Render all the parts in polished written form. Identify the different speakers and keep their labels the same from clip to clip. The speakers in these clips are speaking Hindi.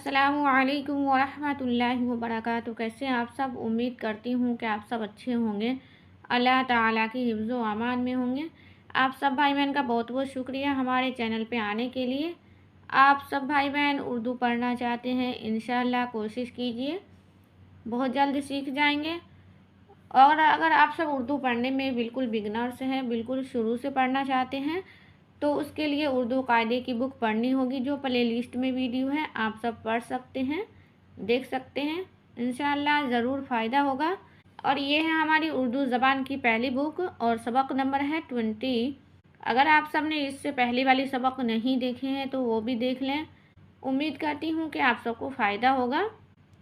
Speaker 1: अस्सलामुअलैकुम वरहमतुल्लाहि वबरकातुहू। कैसे हैं आप सब? उम्मीद करती हूँ कि आप सब अच्छे होंगे, अल्लाह ताला की हिफ्ज़ व अमान में होंगे। आप सब भाई बहन का बहुत बहुत शुक्रिया हमारे चैनल पे आने के लिए। आप सब भाई बहन उर्दू पढ़ना चाहते हैं, इंशाअल्लाह कोशिश कीजिए, बहुत जल्द सीख जाएंगे। और अगर आप सब उर्दू पढ़ने में बिल्कुल बिगनर्स हैं, बिल्कुल शुरू से पढ़ना चाहते हैं, तो उसके लिए उर्दू कायदे की बुक पढ़नी होगी, जो प्ले लिस्ट में वीडियो है आप सब पढ़ सकते हैं, देख सकते हैं। इंशाअल्लाह ज़रूर फ़ायदा होगा। और ये है हमारी उर्दू ज़बान की पहली बुक और सबक नंबर है 20। अगर आप सब ने इससे पहली वाली सबक नहीं देखे हैं तो वो भी देख लें। उम्मीद करती हूँ कि आप सबको फ़ायदा होगा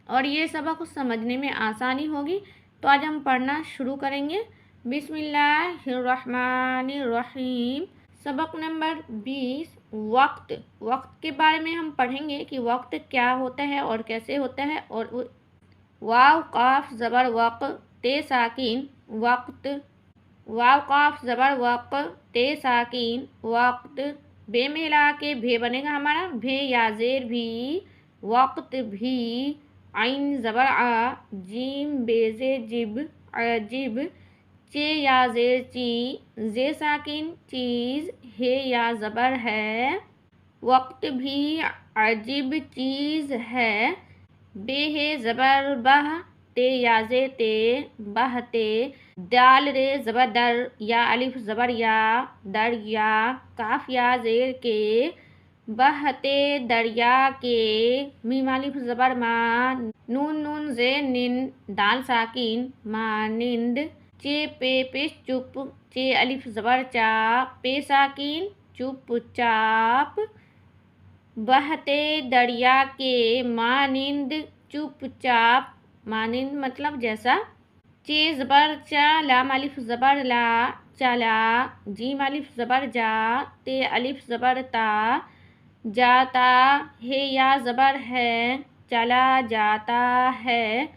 Speaker 1: और ये सबक समझने में आसानी होगी। तो आज हम पढ़ना शुरू करेंगे। बिस्मिल्लाहिर्रहमानिर्रहीम। सबक नंबर 20, वक्त। वक्त के बारे में हम पढ़ेंगे कि वक्त क्या होता है और कैसे होता है। और वाव काफ ज़बर वक़ ते साकिन वक्त। वाव काफ ज़बर वक़ ते साकिन वक्त। बे में ला के भे बनेगा हमारा, भे या ज़ेर भी, वक्त भी। आइन ज़बर आ, जीम बेज़े जिब, अजिब। चे या ज़ेर ची, जे साकिन चीज़, हे या ज़बर है, वक्त भी अजिब चीज़ है। बे है ज़बर बह, ते या जे ते, बहते। दाल रे ज़बर दर, या अलिफ ज़बर या, दरिया। काफ या ज़ेर के, बहते दरिया के। मीम अलिफ ज़बर मा, नून नून जे निन, दाल साकिन मानिंद। चे पे पेश चुप, चे अलिफ ज़बर चा, पे साकिन चुपचाप। बहते दरिया के मानिंद चुपचाप, मानिंद मतलब जैसा। चे ज़बर चा, लाम अलिफ ज़बर ला, चला। जीम अलिफ ज़बर जा, ते अलिफ ज़बर ता, जाता। हे या ज़बर है, चला जाता है।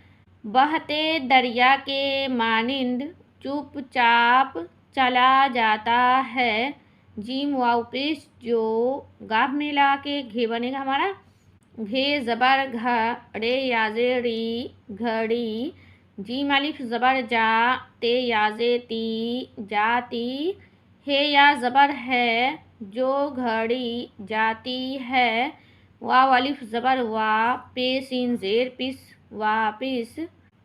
Speaker 1: बहते दरिया के मानिंद चुपचाप चला जाता है। जीम वाव पेश जो, गाफ में ला के घे बनेगा हमारा, घे ज़बर घ, रे या जे री, घड़ी। जीम अलिफ ज़बर जा, ते या जे ती, जाती। हे या ज़बर है, जो घड़ी जाती है। वाव अलिफ ज़बर वा, पे सीन ज़ेर पिस, वापिस।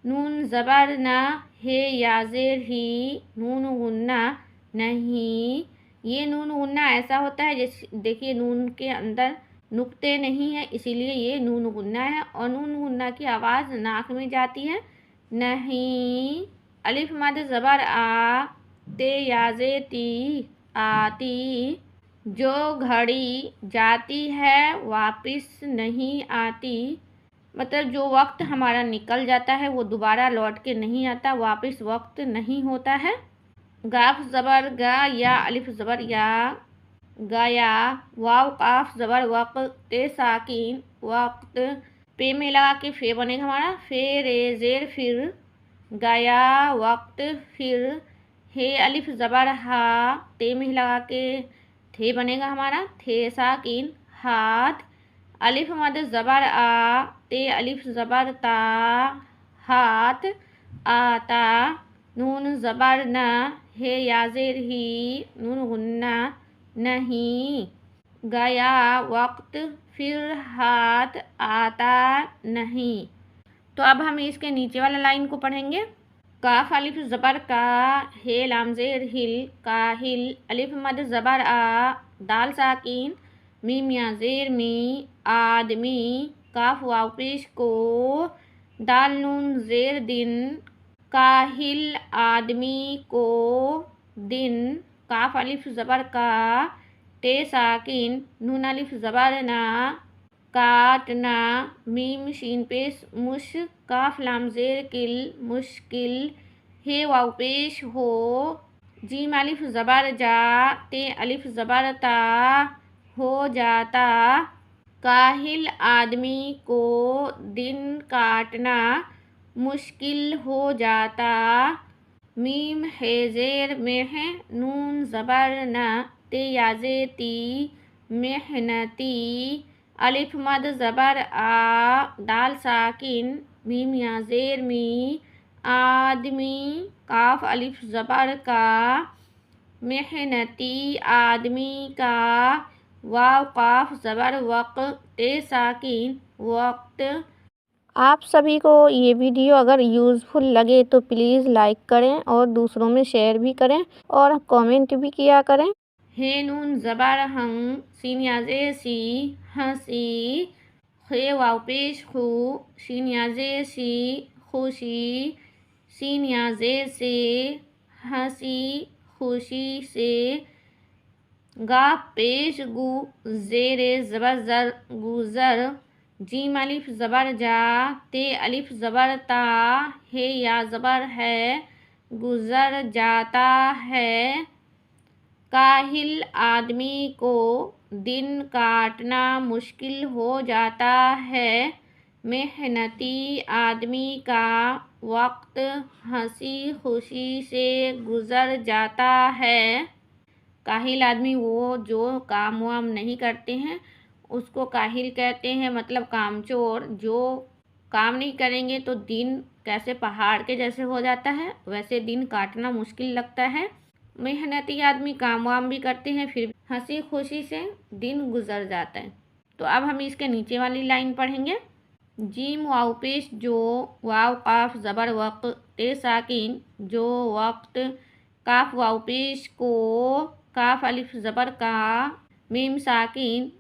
Speaker 1: नून ज़बर ना, हे या ज़ेर ही, नून गुन्ना नहीं। ये नून गुन्ना ऐसा होता है जैसे देखिए नून के अंदर नुक्ते नहीं है, इसीलिए ये नून गुन्ना है। और नून गुन्ना की आवाज़ नाक में जाती है, नहीं। अलिफ मद ज़बर आ, ते या जे ती, आती। जो घड़ी जाती है वापिस नहीं आती, मतलब जो वक्त हमारा निकल जाता है वो दोबारा लौट के नहीं आता, वापस वक्त नहीं होता है। गाफ ज़बर गा, या अलिफ ज़बर या, गया। वाव काफ ज़बर वक़, ते साकिन वक्त। पे में लगा के फे बनेगा हमारा, फे रे ज़ेर फिर, गया वक्त फिर। हे अलिफ ज़बर हा, ते में लगा के थे बनेगा हमारा, थे साकिन हाथ। अलिफ मद ज़बर आ, ते अलिफ ज़बर ता, हाथ आता। नून ज़बर न, हे या ज़ेर ही, नून गुन्ना नहीं। गया वक्त फिर हाथ आता नहीं। तो अब हम इसके नीचे वाला लाइन को पढ़ेंगे। काफ अलिफ ज़बर का, हे लाम ज़ेर हिल, काहिल। अलिफ मद ज़बर आ, दाल साकिन, मीम या ज़ेर मी, आदमी। काफ वाव पेश को, दाल नून ज़ेर दिन, काहिल आदमी को, दिन। काफ अलिफ ज़बर का, ते साकिन, नून अलिफ ज़बर ना, काटना। मीम शीन पेश मुश, काफ लाम ज़ेर किल, मुश्किल। हे वाव पेश हो, जीम अलिफ ज़बर जा, ते अलिफ ज़बर ता, हो जाता। काहिल आदमी को दिन काटना मुश्किल हो जाता। मीम है ज़ेर में है, नून ज़बर न, ते या जे ती, मेहनती। अलिफ मद ज़बर आ, दाल साकिन, मीम या ज़ेर मी, आदमी, काफ अलिफ ज़बर का, मेहनती, आदमी का, वाव काफ ज़बर वक़्त, ते साकिन, वक्त। आप सभी को ये वीडियो अगर यूज़फुल लगे तो प्लीज़ लाइक करें और दूसरों में शेयर भी करें और कमेंट भी किया करें। हे नून ज़बर हम, सीन या ज़े सी, हंसी, खे वाव पेश खू, शीन या ज़े सी, खुशी, सीन या ज़े से, हंसी, खुशी से, गा पेश गु, ज़ेरे ज़बर ज़र, गुज़र, जीम अलिफ ज़बर जा, ते अलिफ ज़बर ता, हे या ज़बर है, गुज़र जाता है। काहिल आदमी को दिन काटना मुश्किल हो जाता है। मेहनती आदमी का वक्त हंसी खुशी से गुज़र जाता है। काहिल आदमी वो जो काम वाम नहीं करते हैं उसको काहिल कहते हैं, मतलब कामचोर। जो काम नहीं करेंगे तो दिन कैसे पहाड़ के जैसे हो जाता है वैसे दिन काटना मुश्किल लगता है। मेहनती आदमी काम वाम भी करते हैं फिर हंसी खुशी से दिन गुजर जाता है। तो अब हम इसके नीचे वाली लाइन पढ़ेंगे। जीम वाव पेश जो, वाव काफ ज़बर वक्त, ते साकिन जो वक्त, काफ वाव पेश को, काफ अलिफ ज़बर का, मीम साकिन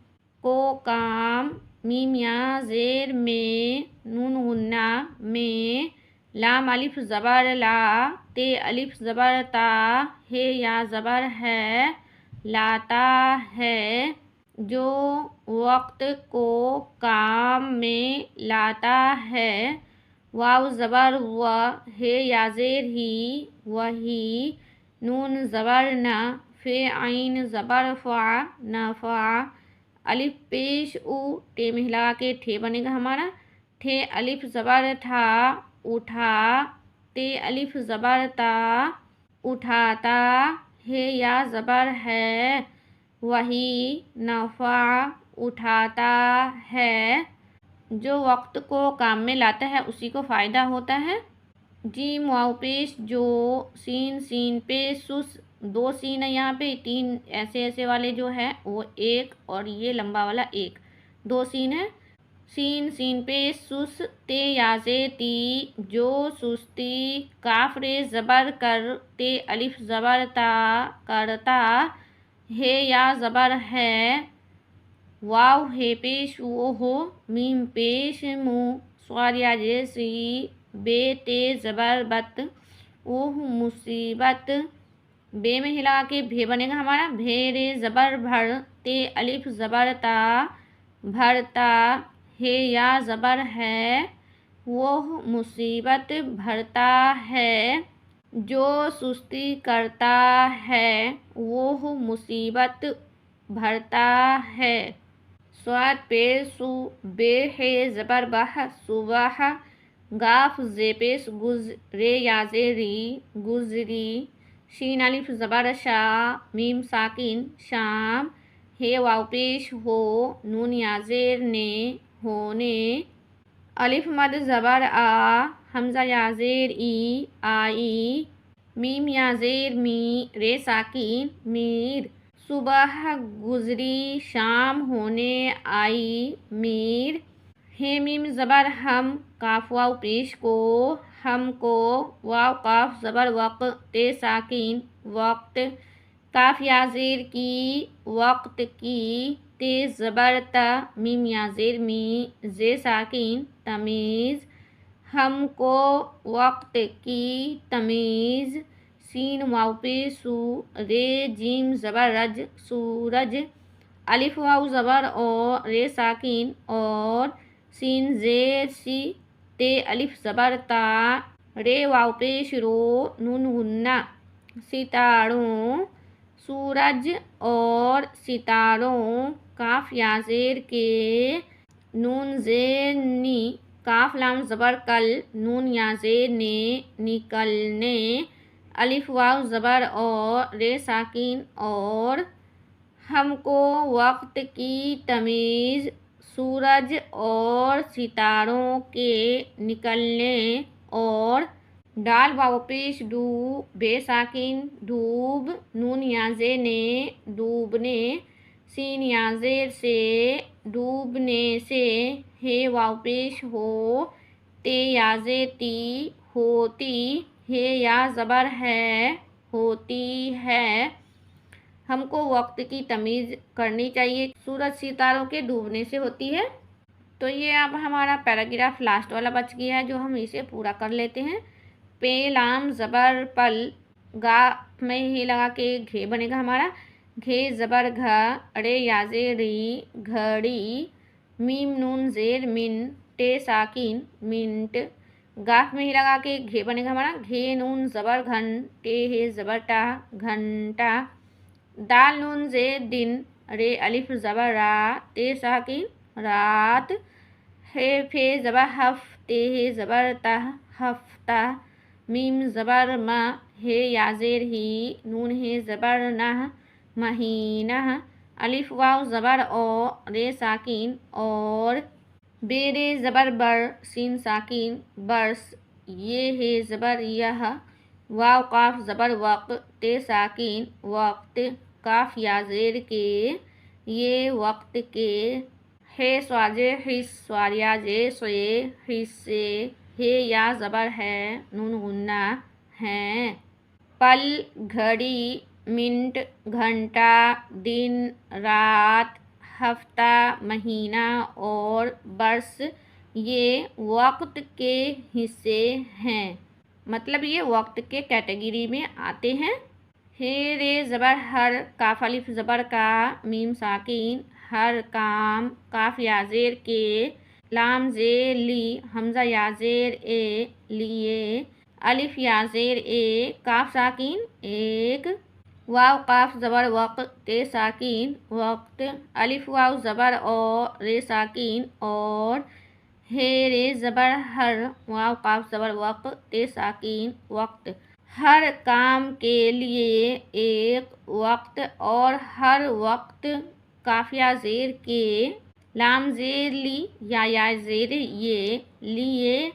Speaker 1: को काम, मीम या ज़ेर में, नून गुन्ना में, लाम अलिफ ज़बर ला, ते अलिफ ज़बर ता, हे या ज़बर है, लाता है। जो वक्त को काम में लाता है। वाव ज़बर व, हे या ज़ेर ही, वही, नून ज़बर न, फे आइन ज़बर फ़ा, नफ़ा, अलिफ पेश उ, टे में लगा के ठे बनेगा हमारा, ठे अलिफ ज़बर था, उठा, ते अलिफ ज़बर ता, उठाता, हे या ज़बर है, वही, नफ़ा, उठाता है। जो वक्त को काम में लाता है उसी को फ़ायदा होता है। जीम वाव पेश जो, सीन सीन पे सुस, दो सीन है यहाँ पे, तीन ऐसे ऐसे वाले जो है वो एक और ये लंबा वाला एक, दो सीन है। सीन सीन पे सुस, ते याजे ती, जो सुस्ती, काफ रे ज़बर कर, ते अलिफ ज़बर ता, करता, हे या ज़बर है, वाव हे पेश वो हो, मीम पेश मुँह, स्वार या जैसी, बे ते ज़बर बत, ओह मुसीबत, बे में हिला के भे बनेगा हमारा, भेरे ज़बर भर, ते अलिफ ज़बर ता, भरता, हे या ज़बर है, वो मुसीबत भरता है। जो सुस्ती करता है वो मुसीबत भरता है। स्वाद पे सु, बे है ज़बर बह, सुबह, गाफ जे पेश गुज, रे या ज़ेरी, गुजरी, शीन अलिफ ज़बर शा, मीम साकिन, शाम, हे वाव पेश हो, नून या ज़ेर ने, होने, अलिफ मद ज़बर आ, हमज़ा या ज़ेर ई, आई, मीम या ज़ेर मी, रे साकिन, मीर, सुबह गुजरी, शाम होने आई, मीर, हे मीम ज़बर हम, काफ वाव पेश को, हमको, वाव काफ ज़बर वक़्त, ते साकिन, वक्त, काफ या ज़ेर की, वक्त की, ते ज़बर त, मीम या ज़ेर मी, जे साकिन, तमीज़, हमको वक्त की तमीज़, सीन वाव पे सू, रे जीम ज़बर रज, सूरज, अलिफ वाव ज़बर और, रे साकिन और, सीन ज़ेर सी, ते अलिफ ज़बर ता, रे वाव पेश रो, नून गुन्ना, सितारों, सूरज और सितारों, काफ या ज़ेर के, नून ज़ेर नी, काफ लाम ज़बर कल, नून या ज़ेर ने, निकलने, अलिफ वाव ज़बर और, रे साकिन और, हमको वक्त की तमीज़, सूरज और सितारों के निकलने और डाल वाव पेश डू बेसाकिन डूब नून याजे ने डूबने सीन याजेर से डूबने से हे वाव पेश हो ते याजे ती होती हे या ज़बर है होती है। हमको वक्त की तमीज़ करनी चाहिए, सूरज सितारों के डूबने से होती है। तो ये अब हमारा पैराग्राफ लास्ट वाला बच गया है, जो हम इसे पूरा कर लेते हैं। पे लाम ज़बर पल गा में ही लगा के घे बनेगा हमारा, घे ज़बर घा अरे याजे री घड़ी मीम नून ज़ेर मिन टे साकिन मिनट गाफ में ही लगा के घे बनेगा हमारा, घे नून ज़बर घन टे हे ज़बर टा घंटा दाल नून जे दिन रे अलिफ ज़बर रा ते साकिन रात हे फे ज़बर हफ ते हे ज़बर ता हफ्ता मीम ज़बर मा हे याजेर ही नून हे ज़बर ना महीना अलिफ वाव ज़बर ओ रे साकिन और बेरे ज़बर बर सीन साकिन बर्स ये है ज़बर यह वाव काफ ज़बर वक्त ते साकिन वक्त काफ याजेर के ये वक्त के हे स्वाजे हिस स्वारिया जे से हिस्से हे या ज़बर है नून गुन्ना हैं पल घड़ी मिनट घंटा दिन रात हफ्ता महीना और बरस ये वक्त के हिस्से हैं, मतलब ये वक्त के कैटेगरी में आते हैं। हे रे ज़बर हर काफ अलिफ ज़बर का मीम साकिन हर काम काफ याजेर के लाम जे ली हमज़ा याजेर ए लिए अलिफ याजेर ए काफ साकिन एक वाव काफ ज़बर वक्त ते साकिन वक्त अलिफ वाव ज़बर और रे साकिन और हे रे ज़बर हर वाव काफ ज़बर वक्त ते साकिन वक्त हर काम के लिए एक वक्त और हर वक्त काफिया ज़ेर के लाम ज़ेर ली या ज़ेर ये लिए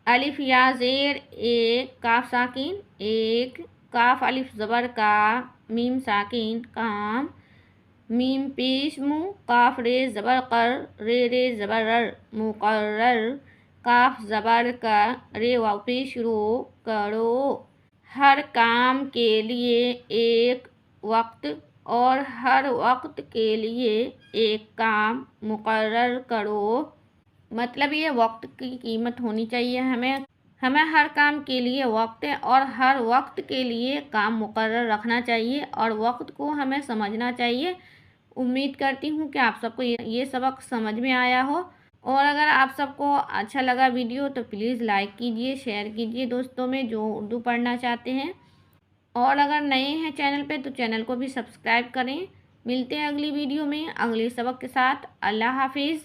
Speaker 1: अलिफ या ज़ेर ए काफ साकिन एक काफ अलिफ ज़बर का मीम साकिन काम मीम पेश मुँह काफ रे ज़बर कर रे ज़बर रर मुकर्रर काफ ज़बर का रे वाव पेश रो करो हर काम के लिए एक वक्त और हर वक्त के लिए एक काम मुकर्रर करो, मतलब ये वक्त की कीमत होनी चाहिए हमें हर काम के लिए वक्त और हर वक्त के लिए काम मुकर्रर रखना चाहिए और वक्त को हमें समझना चाहिए। उम्मीद करती हूँ कि आप सबको ये सबक समझ में आया हो और अगर आप सबको अच्छा लगा वीडियो तो प्लीज़ लाइक कीजिए, शेयर कीजिए दोस्तों में जो उर्दू पढ़ना चाहते हैं और अगर नए हैं चैनल पे तो चैनल को भी सब्सक्राइब करें। मिलते हैं अगली वीडियो में अगले सबक के साथ। अल्लाह हाफिज़।